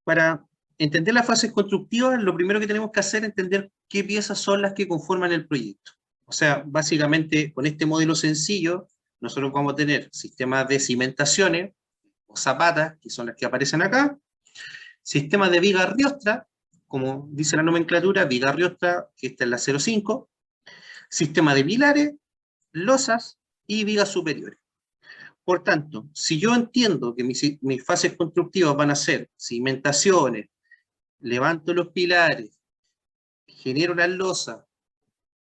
Para entender las fases constructivas, lo primero que tenemos que hacer es entender qué piezas son las que conforman el proyecto. O sea, básicamente, con este modelo sencillo, nosotros vamos a tener sistemas de cimentaciones, o zapatas, que son las que aparecen acá, sistemas de viga riostra, como dice la nomenclatura, viga riostra, que esta es la 05, sistema de pilares, losas y vigas superiores. Por tanto, si yo entiendo que mis fases constructivas van a ser cimentaciones, levanto los pilares, genero las losas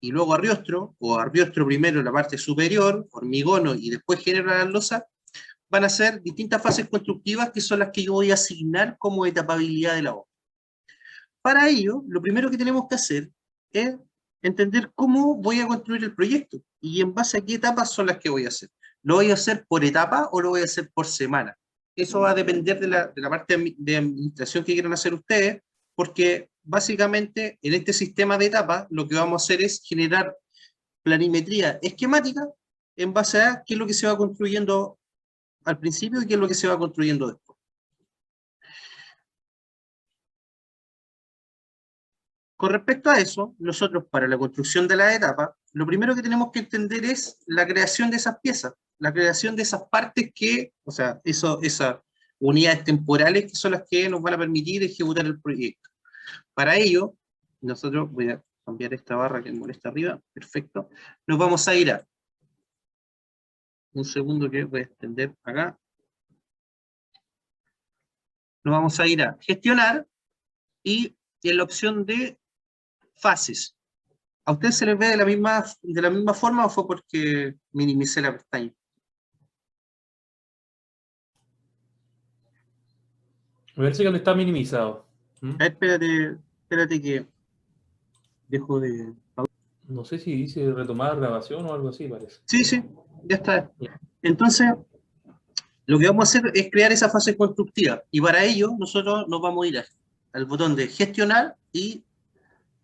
y luego arriostro, o arriostro primero en la parte superior, hormigono y después genero las losas, van a ser distintas fases constructivas que son las que yo voy a asignar como etapabilidad de la obra. Para ello, lo primero que tenemos que hacer es entender cómo voy a construir el proyecto y en base a qué etapas son las que voy a hacer. ¿Lo voy a hacer por etapa o lo voy a hacer por semana? Eso va a depender de la parte de administración que quieran hacer ustedes, porque básicamente en este sistema de etapas lo que vamos a hacer es generar planimetría esquemática en base a qué es lo que se va construyendo al principio y qué es lo que se va construyendo después. Con respecto a eso, nosotros para la construcción de la etapa, lo primero que tenemos que entender es la creación de esas piezas, la creación de esas partes que, o sea, esas unidades temporales que son las que nos van a permitir ejecutar el proyecto. Para ello, nosotros, voy a cambiar esta barra que me molesta arriba, perfecto, nos vamos a ir a, un segundo que voy a extender acá, nos vamos a ir a gestionar y en la opción de fases. ¿A usted se les ve de la misma forma o fue porque minimicé la pestaña? Me parece que no está minimizado. A ver, espérate que dejo de... No sé si dice retomar grabación o algo así, parece. Sí, sí, ya está. Entonces, lo que vamos a hacer es crear esa fase constructiva y para ello nosotros nos vamos a ir al botón de gestionar y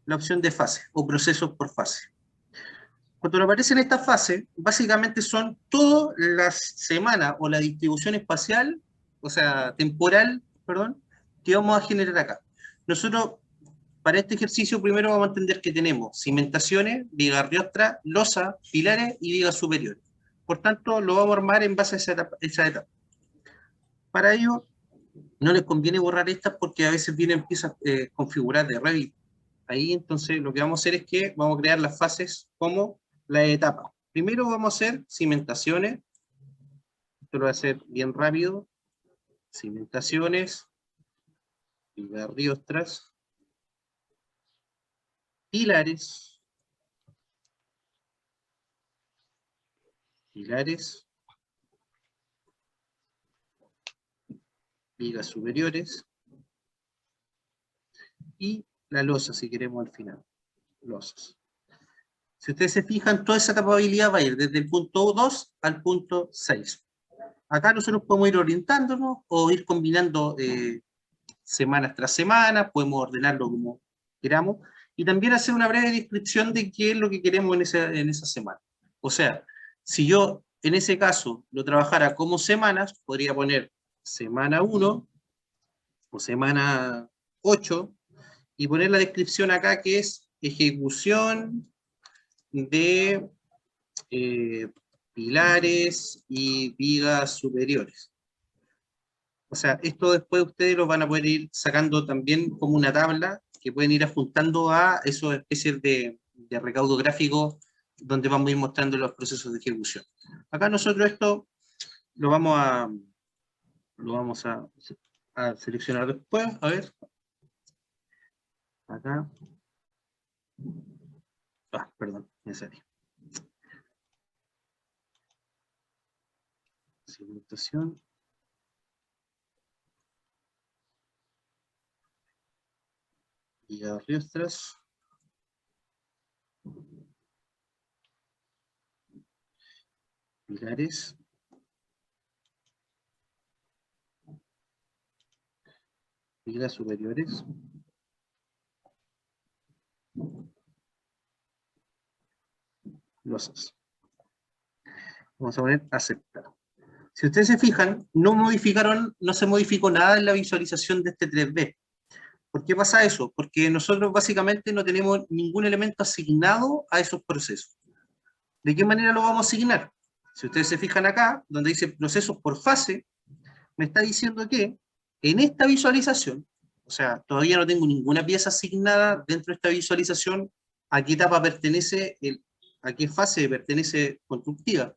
la opción de fase o procesos por fase. Cuando aparecen estas fases, básicamente son todas las semanas o la distribución espacial, o sea, temporal, perdón, que vamos a generar acá. Nosotros, para este ejercicio, primero vamos a entender que tenemos cimentaciones, viga riostra, losa, pilares y vigas superiores. Por tanto, lo vamos a armar en base a esa etapa. Para ello, no les conviene borrar estas porque a veces vienen piezas configuradas de Revit. Ahí entonces lo que vamos a hacer es que vamos a crear las fases como la etapa. Primero vamos a hacer cimentaciones. Esto lo voy a hacer bien rápido. Cimentaciones, riostras, pilares, vigas superiores y la losa si queremos al final. Losas. Si ustedes se fijan, toda esa tapabilidad va a ir desde el punto 2 al punto 6. Acá nosotros podemos ir orientándonos o ir combinando semanas tras semana, podemos ordenarlo como queramos, y también hacer una breve descripción de qué es lo que queremos en esa semana. O sea, si yo en ese caso lo trabajara como semanas, podría poner semana 1 o semana 8 y poner la descripción acá que es ejecución de pilares y vigas superiores. O sea, esto después ustedes lo van a poder ir sacando también como una tabla que pueden ir adjuntando a esas especies de recaudo gráfico donde vamos a ir mostrando los procesos de ejecución. Acá nosotros esto lo vamos a seleccionar después. A ver. Acá. Perdón, necesario. Segmentación. Y a riostras. Pilares. Vigas superiores. Losas. Vamos a poner aceptar. Si ustedes se fijan, no se modificó nada en la visualización de este 3D. ¿Por qué pasa eso? Porque nosotros básicamente no tenemos ningún elemento asignado a esos procesos. ¿De qué manera lo vamos a asignar? Si ustedes se fijan acá, donde dice procesos por fase, me está diciendo que en esta visualización, o sea, todavía no tengo ninguna pieza asignada dentro de esta visualización a qué etapa pertenece, a qué fase pertenece constructiva.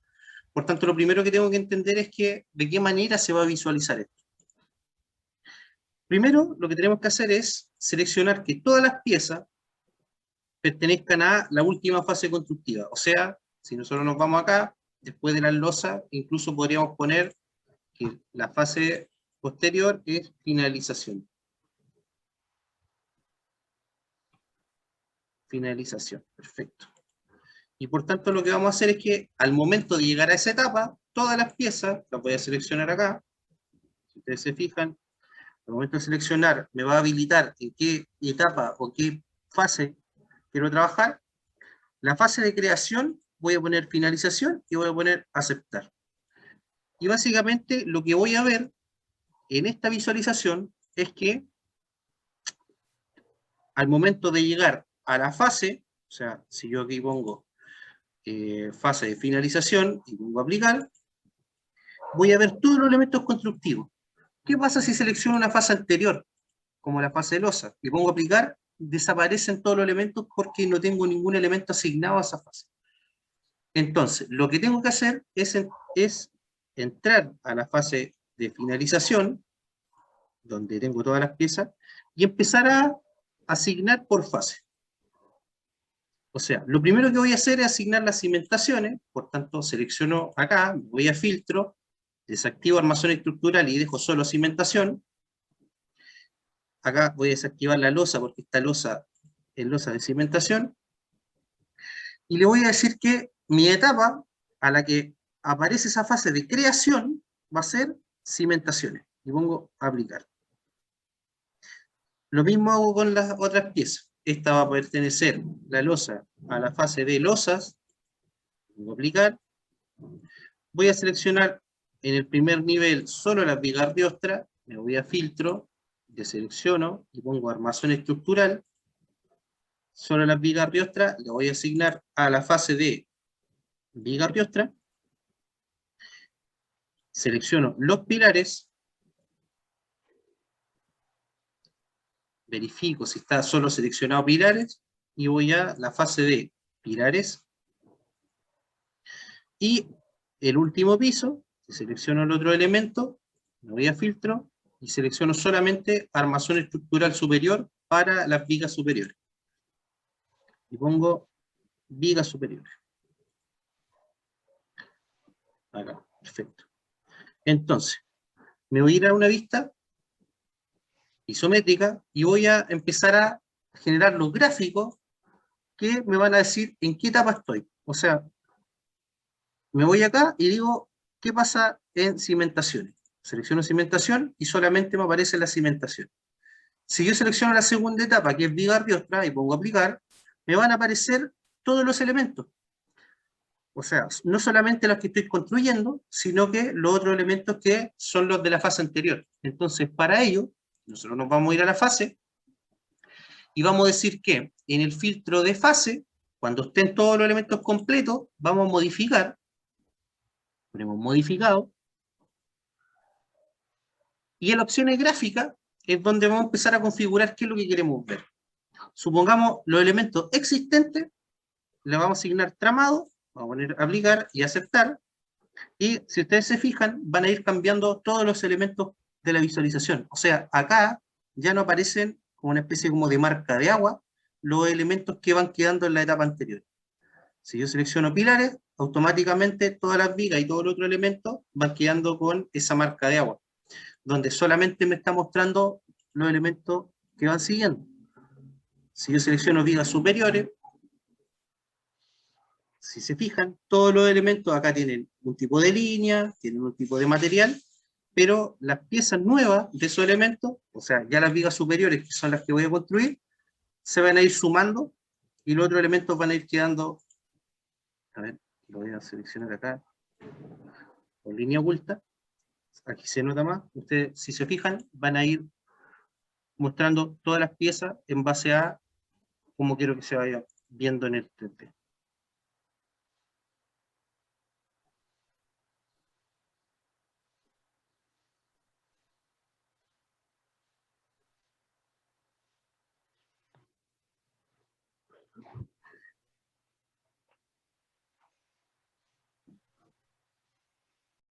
Por tanto, lo primero que tengo que entender es que de qué manera se va a visualizar esto. Primero, lo que tenemos que hacer es seleccionar que todas las piezas pertenezcan a la última fase constructiva. O sea, si nosotros nos vamos acá, después de las losas, incluso podríamos poner que la fase posterior es finalización. Finalización, perfecto. Y por tanto lo que vamos a hacer es que al momento de llegar a esa etapa, todas las piezas, las voy a seleccionar acá, si ustedes se fijan, al momento de seleccionar me va a habilitar en qué etapa o qué fase quiero trabajar. La fase de creación voy a poner finalización y voy a poner aceptar. Y básicamente lo que voy a ver en esta visualización es que al momento de llegar a la fase, o sea, si yo aquí pongo fase de finalización y pongo aplicar, voy a ver todos los elementos constructivos. ¿Qué pasa si selecciono una fase anterior, como la fase de losa, y pongo aplicar? Desaparecen todos los elementos porque no tengo ningún elemento asignado a esa fase. Entonces, lo que tengo que hacer es entrar a la fase de finalización, donde tengo todas las piezas, y empezar a asignar por fase. O sea, lo primero que voy a hacer es asignar las cimentaciones, por tanto selecciono acá, voy a filtro, desactivo armazón estructural y dejo solo cimentación. Acá voy a desactivar la losa porque esta losa es losa de cimentación. Y le voy a decir que mi etapa a la que aparece esa fase de creación va a ser cimentaciones. Y pongo aplicar. Lo mismo hago con las otras piezas. Esta va a pertenecer, la losa, a la fase de losas. Pongo aplicar. Voy a seleccionar en el primer nivel solo las vigas de ostra. Me voy a filtro, deselecciono y pongo armazón estructural. Solo las vigas de ostra le voy a asignar a la fase de vigas de ostra. Selecciono los pilares. Verifico si está solo seleccionado pilares y voy a la fase de pilares. Y el último piso, si selecciono el otro elemento, me voy a filtro y selecciono solamente armazón estructural superior para las vigas superiores. Y pongo vigas superiores. Acá, perfecto. Entonces, me voy a ir a una vista isométrica y voy a empezar a generar los gráficos que me van a decir en qué etapa estoy. O sea, me voy acá y digo, ¿qué pasa en cimentaciones? Selecciono cimentación y solamente me aparece la cimentación. Si yo selecciono la segunda etapa, que es vigas de ostra, y pongo aplicar, me van a aparecer todos los elementos. O sea, no solamente los que estoy construyendo, sino que los otros elementos que son los de la fase anterior. Entonces, para ello, nosotros nos vamos a ir a la fase y vamos a decir que en el filtro de fase, cuando estén todos los elementos completos, vamos a modificar, ponemos modificado, y en la opción gráfica es donde vamos a empezar a configurar qué es lo que queremos ver. Supongamos los elementos existentes, le vamos a asignar tramado, vamos a poner aplicar y aceptar, y si ustedes se fijan, van a ir cambiando todos los elementos de la visualización. O sea, acá ya no aparecen como una especie como de marca de agua los elementos que van quedando en la etapa anterior. Si yo selecciono pilares, automáticamente todas las vigas y todos los otros elementos van quedando con esa marca de agua, donde solamente me está mostrando los elementos que van siguiendo. Si yo selecciono vigas superiores, si se fijan, todos los elementos acá tienen un tipo de línea, tienen un tipo de material, pero las piezas nuevas de esos elementos, o sea, ya las vigas superiores, que son las que voy a construir, se van a ir sumando y los otros elementos van a ir quedando, a ver, lo voy a seleccionar acá, con línea oculta, aquí se nota más. Ustedes, si se fijan, van a ir mostrando todas las piezas en base a cómo quiero que se vaya viendo en el 3D.